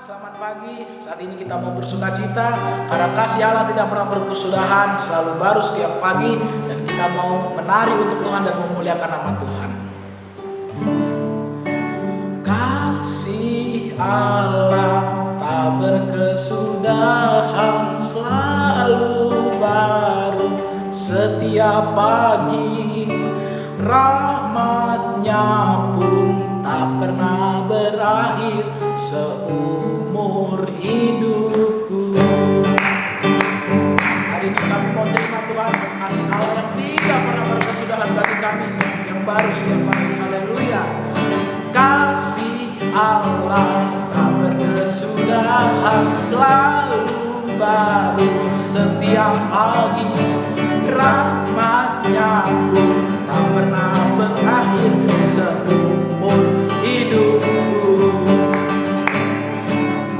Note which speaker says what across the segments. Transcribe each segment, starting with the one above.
Speaker 1: Selamat pagi. Saat ini kita mau bersukacita karena kasih Allah tidak pernah berkesudahan, selalu baru setiap pagi, dan kita mau menari untuk Tuhan dan memuliakan nama Tuhan. Kasih Allah tak berkesudahan, selalu baru setiap pagi. Rahmatnya pun tak pernah berakhir seumur hidupku. Hari ini kami mau terima Tuhan kasih Allah yang tidak pernah berkesudahan bagi kami, yang baru setiap pagi. Haleluya. Kasih Allah tak berkesudahan, selalu baru setiap pagi. Rahmatnya pun tak pernah berakhir seumur hidupku.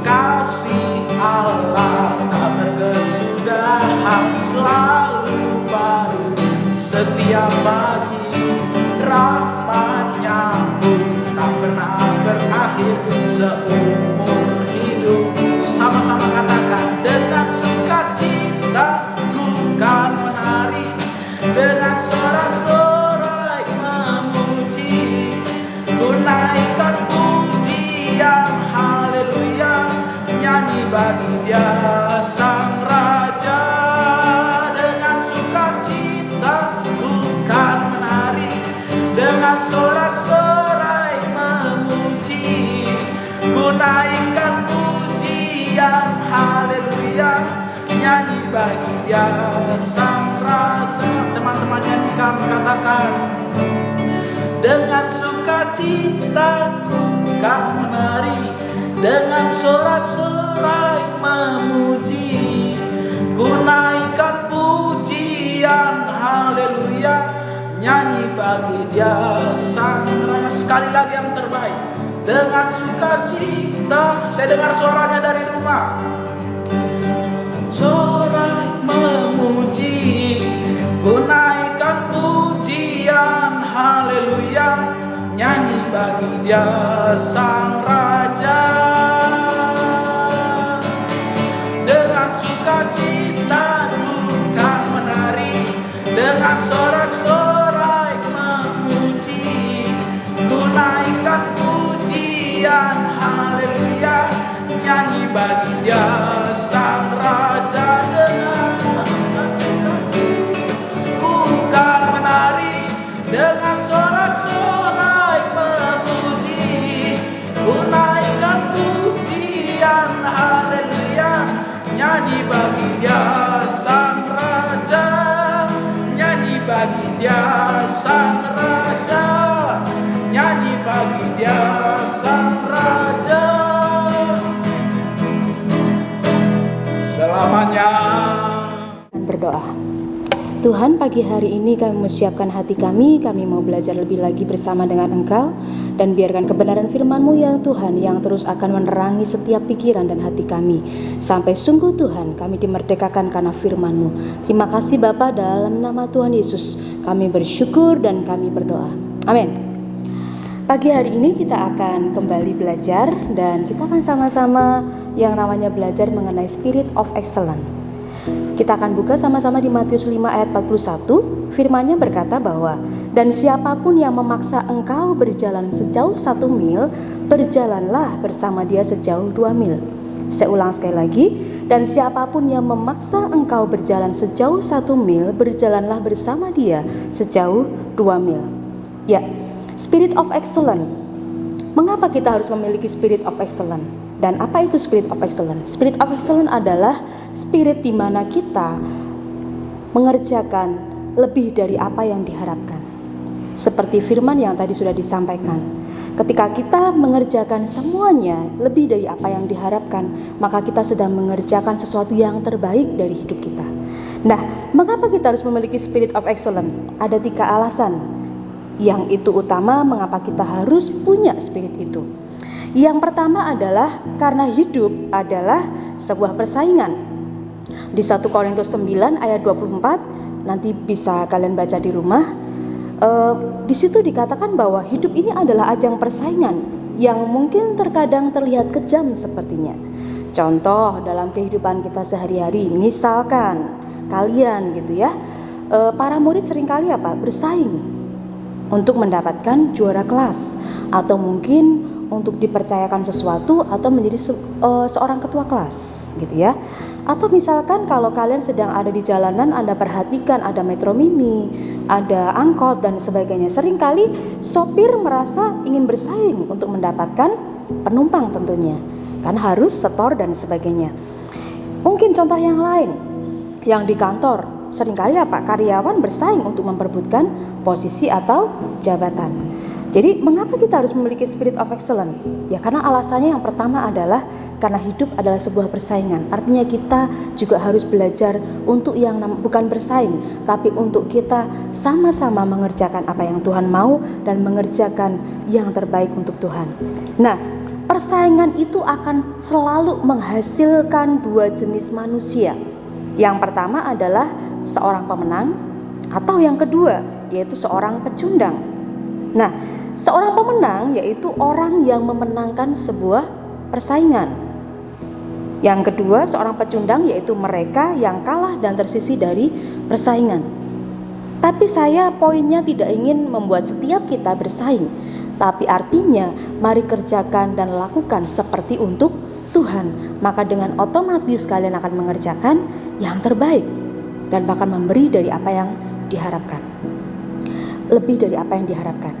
Speaker 1: Kasih Allah tak berkesudahan, selalu baru setiap pagi. Rahmatnya pun tak pernah berakhir seumur hidupku. Sama-sama katakan, dengan sukacita ku kan menari, dengan sorak-sorai memuji, ku naikkan pujian haleluya, nyanyi bagi Dia Sang Raja. Dengan sukacita ku kan menari, dengan sorak-sorai memuji, ku naikkan pujian haleluya, nyanyi bagi Dia Sang Raja. Teman-teman nyanyikan, katakan, dengan sukacita ku kan menari, dengan sorak-sorai memuji, ku naikkan pujian haleluya, nyanyi bagi Dia Sang Raja. Sekali lagi yang terbaik, dengan sukacita. Saya dengar suaranya dari rumah. Sorai memuji, ku naikkan pujian haleluya, nyanyi bagi Dia Sang Raja. Dengan sukacita ku kan menari, dengan sorak-sorai memuji, ku naikkan pujian haleluya, nyanyi bagi Dia Sang Raja. Dengan sukacita ku kan menari, dengan sorak-sorai memuji, ku naikkan pujian haleluya, nyanyi bagi Dia Sang Raja, nyanyi bagi Dia Sang Raja, nyanyi bagi Dia Sang Raja selamanya.
Speaker 2: Berdoa. Tuhan, pagi hari ini kami mempersiapkan hati kami mau belajar lebih lagi bersama dengan Engkau, dan biarkan kebenaran firman-Mu ya Tuhan yang terus akan menerangi setiap pikiran dan hati kami, sampai sungguh Tuhan kami dimerdekakan karena firman-Mu. Terima kasih Bapa, dalam nama Tuhan Yesus kami bersyukur dan kami berdoa. Amin. Pagi hari ini kita akan kembali belajar, dan kita akan sama-sama yang namanya belajar mengenai Spirit of Excellence. Kita akan buka sama-sama di Matius 5 ayat 41. Firman-Nya berkata bahwa, dan siapapun yang memaksa engkau berjalan sejauh 1 mil, berjalanlah bersama dia sejauh 2 mil. Saya ulang sekali lagi, dan siapapun yang memaksa engkau berjalan sejauh 1 mil, berjalanlah bersama dia sejauh 2 mil. Ya, Spirit of Excellence. Mengapa kita harus memiliki Spirit of Excellence? Dan apa itu Spirit of Excellence? Spirit of Excellence adalah spirit di mana kita mengerjakan lebih dari apa yang diharapkan. Seperti firman yang tadi sudah disampaikan, ketika kita mengerjakan semuanya lebih dari apa yang diharapkan, maka kita sedang mengerjakan sesuatu yang terbaik dari hidup kita. Nah, mengapa kita harus memiliki Spirit of Excellence? Ada 3 alasan yang itu utama mengapa kita harus punya spirit itu. Yang pertama adalah karena hidup adalah sebuah persaingan. Di 1 Korintus 9 ayat 24, nanti bisa kalian baca di rumah. Di situ dikatakan bahwa hidup ini adalah ajang persaingan yang mungkin terkadang terlihat kejam sepertinya. Contoh dalam kehidupan kita sehari-hari, misalkan kalian gitu ya, para murid seringkali bersaing untuk mendapatkan juara kelas, atau mungkin untuk dipercayakan sesuatu atau menjadi seorang ketua kelas gitu ya. Atau misalkan kalau kalian sedang ada di jalanan, Anda perhatikan ada metro mini, ada angkot dan sebagainya. Seringkali sopir merasa ingin bersaing untuk mendapatkan penumpang tentunya, kan harus setor dan sebagainya. Mungkin contoh yang lain, yang di kantor seringkali karyawan bersaing untuk memperebutkan posisi atau jabatan. Jadi mengapa kita harus memiliki spirit of excellence? Ya karena alasannya yang pertama adalah karena hidup adalah sebuah persaingan. Artinya kita juga harus belajar untuk yang bukan bersaing, tapi untuk kita sama-sama mengerjakan apa yang Tuhan mau dan mengerjakan yang terbaik untuk Tuhan. Nah, persaingan itu akan selalu menghasilkan dua jenis manusia. Yang pertama adalah seorang pemenang, atau yang kedua yaitu seorang pecundang. Nah, seorang pemenang yaitu orang yang memenangkan sebuah persaingan. Yang kedua, seorang pecundang yaitu mereka yang kalah dan tersisih dari persaingan. Tapi saya poinnya tidak ingin membuat setiap kita bersaing, tapi artinya mari kerjakan dan lakukan seperti untuk Tuhan. Maka dengan otomatis kalian akan mengerjakan yang terbaik dan bahkan memberi dari apa yang diharapkan, lebih dari apa yang diharapkan.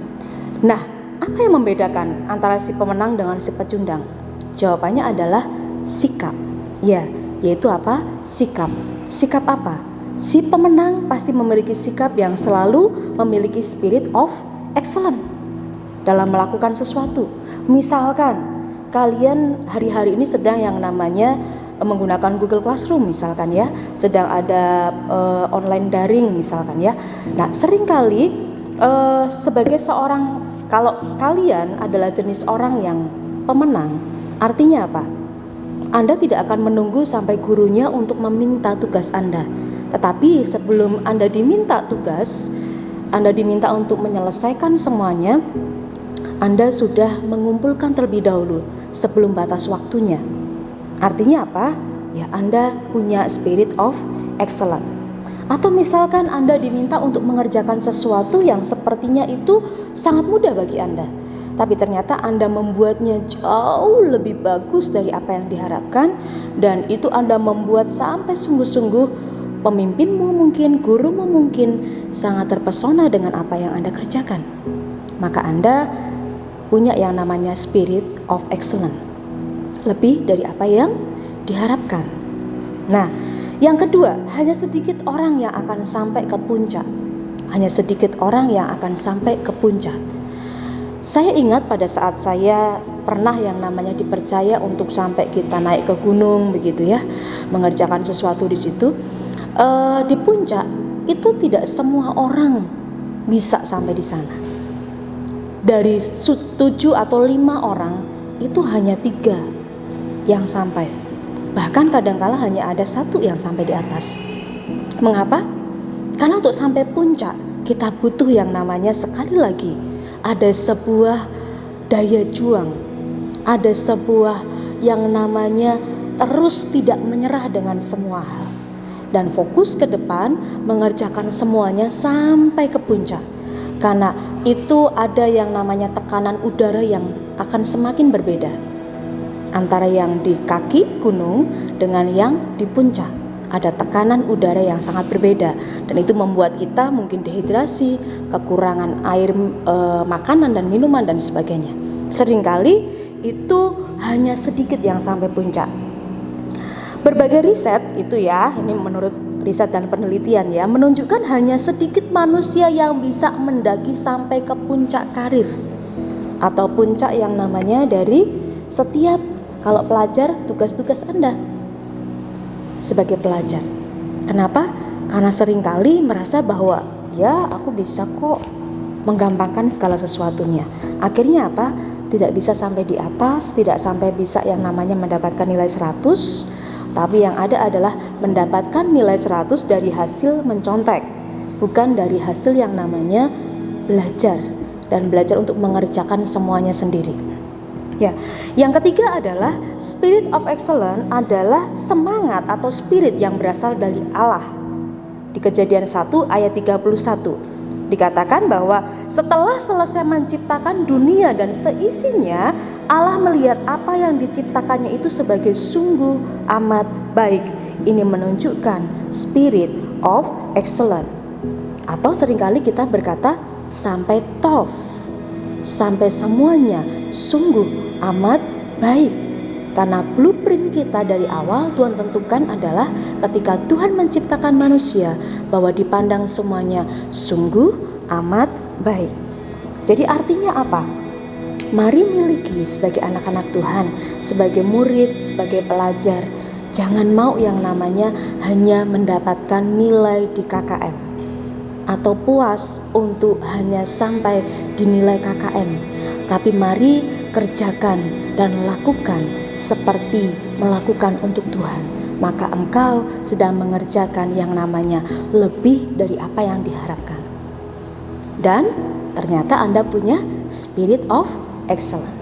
Speaker 2: Nah, apa yang membedakan antara si pemenang dengan si pecundang? Jawabannya adalah sikap. Ya, yaitu apa? Sikap. Sikap apa? Si pemenang pasti memiliki sikap yang selalu memiliki spirit of excellence dalam melakukan sesuatu. Misalkan kalian hari-hari ini sedang yang namanya menggunakan Google Classroom misalkan ya, sedang ada online daring misalkan ya. Nah, seringkali sebagai seorang, kalau kalian adalah jenis orang yang pemenang, artinya apa? Anda tidak akan menunggu sampai gurunya untuk meminta tugas Anda. Tetapi sebelum Anda diminta tugas, Anda diminta untuk menyelesaikan semuanya, Anda sudah mengumpulkan terlebih dahulu sebelum batas waktunya. Artinya apa? Ya, Anda punya spirit of excellence. Atau misalkan Anda diminta untuk mengerjakan sesuatu yang sepertinya itu sangat mudah bagi Anda, tapi ternyata Anda membuatnya jauh lebih bagus dari apa yang diharapkan, dan itu Anda membuat sampai sungguh-sungguh pemimpinmu mungkin, gurumu mungkin sangat terpesona dengan apa yang Anda kerjakan. Maka Anda punya yang namanya spirit of excellence, lebih dari apa yang diharapkan. Nah, yang kedua, hanya sedikit orang yang akan sampai ke puncak. Hanya sedikit orang yang akan sampai ke puncak. Saya ingat pada saat saya pernah yang namanya dipercaya untuk sampai kita naik ke gunung begitu ya, mengerjakan sesuatu di situ. Di puncak itu tidak semua orang bisa sampai di sana. Dari 7 atau 5 orang itu hanya 3 yang sampai. Bahkan kadangkala hanya ada 1 yang sampai di atas. Mengapa? Karena untuk sampai puncak kita butuh yang namanya, sekali lagi, ada sebuah daya juang, ada sebuah yang namanya terus tidak menyerah dengan semua hal, dan fokus ke depan mengerjakan semuanya sampai ke puncak. Karena itu ada yang namanya tekanan udara yang akan semakin berbeda antara yang di kaki gunung dengan yang di puncak. Ada tekanan udara yang sangat berbeda, dan itu membuat kita mungkin dehidrasi, kekurangan air, makanan dan minuman dan sebagainya. Seringkali itu hanya sedikit yang sampai puncak. Berbagai riset itu ya, ini menurut riset dan penelitian ya, menunjukkan hanya sedikit manusia yang bisa mendaki sampai ke puncak karir, atau puncak yang namanya dari setiap kalau pelajar tugas-tugas Anda sebagai pelajar. Kenapa? Karena seringkali merasa bahwa ya aku bisa kok, menggampangkan segala sesuatunya. Akhirnya apa? Tidak bisa sampai di atas, tidak sampai bisa yang namanya mendapatkan nilai 100, tapi yang ada adalah mendapatkan nilai 100 dari hasil mencontek, bukan dari hasil yang namanya belajar dan belajar untuk mengerjakan semuanya sendiri. Ya, yang ketiga adalah spirit of excellence adalah semangat atau spirit yang berasal dari Allah. Di Kejadian 1 ayat 31 dikatakan bahwa setelah selesai menciptakan dunia dan seisinya, Allah melihat apa yang diciptakannya itu sebagai sungguh amat baik. Ini menunjukkan spirit of excellence. Atau seringkali kita berkata sampai tov, sampai semuanya sungguh amat baik. Karena blueprint kita dari awal Tuhan tentukan adalah ketika Tuhan menciptakan manusia, bahwa dipandang semuanya sungguh amat baik. Jadi artinya apa? Mari miliki sebagai anak-anak Tuhan, sebagai murid, sebagai pelajar, jangan mau yang namanya hanya mendapatkan nilai di KKM atau puas untuk hanya sampai di nilai KKM. Tapi mari kerjakan dan lakukan seperti melakukan untuk Tuhan. Maka engkau sedang mengerjakan yang namanya lebih dari apa yang diharapkan. Dan ternyata Anda punya spirit of excellence.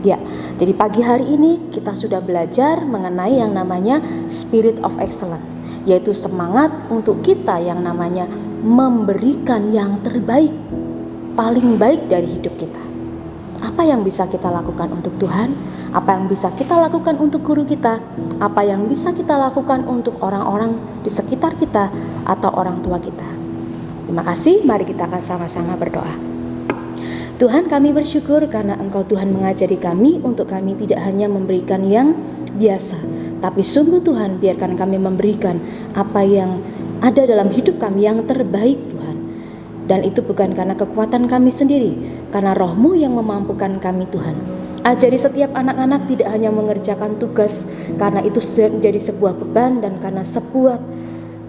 Speaker 2: Ya, jadi pagi hari ini kita sudah belajar mengenai yang namanya spirit of excellence, yaitu semangat untuk kita yang namanya memberikan yang terbaik, paling baik dari hidup kita. Apa yang bisa kita lakukan untuk Tuhan? Apa yang bisa kita lakukan untuk guru kita? Apa yang bisa kita lakukan untuk orang-orang di sekitar kita atau orang tua kita? Terima kasih, mari kita akan sama-sama berdoa. Tuhan, kami bersyukur karena Engkau Tuhan mengajari kami untuk kami tidak hanya memberikan yang biasa, tapi sungguh Tuhan biarkan kami memberikan apa yang ada dalam hidup kami yang terbaik Tuhan. Dan itu bukan karena kekuatan kami sendiri, karena Roh-Mu yang memampukan kami Tuhan. Ajari setiap anak-anak tidak hanya mengerjakan tugas karena itu menjadi sebuah beban dan karena sebuah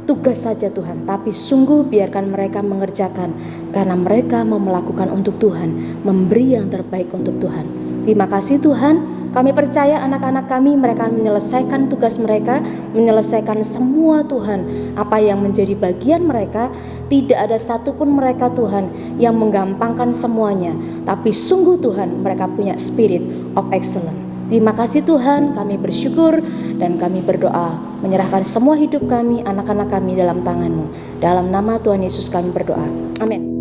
Speaker 2: tugas saja Tuhan, tapi sungguh biarkan mereka mengerjakan karena mereka mau melakukan untuk Tuhan, memberi yang terbaik untuk Tuhan. Terima kasih Tuhan. Kami percaya anak-anak kami mereka menyelesaikan tugas mereka, menyelesaikan semua Tuhan apa yang menjadi bagian mereka. Tidak ada satupun mereka Tuhan yang menggampangkan semuanya, tapi sungguh Tuhan mereka punya spirit of excellence. Terima kasih Tuhan, kami bersyukur dan kami berdoa menyerahkan semua hidup kami, anak-anak kami dalam tangan-Mu. Dalam nama Tuhan Yesus kami berdoa, amin.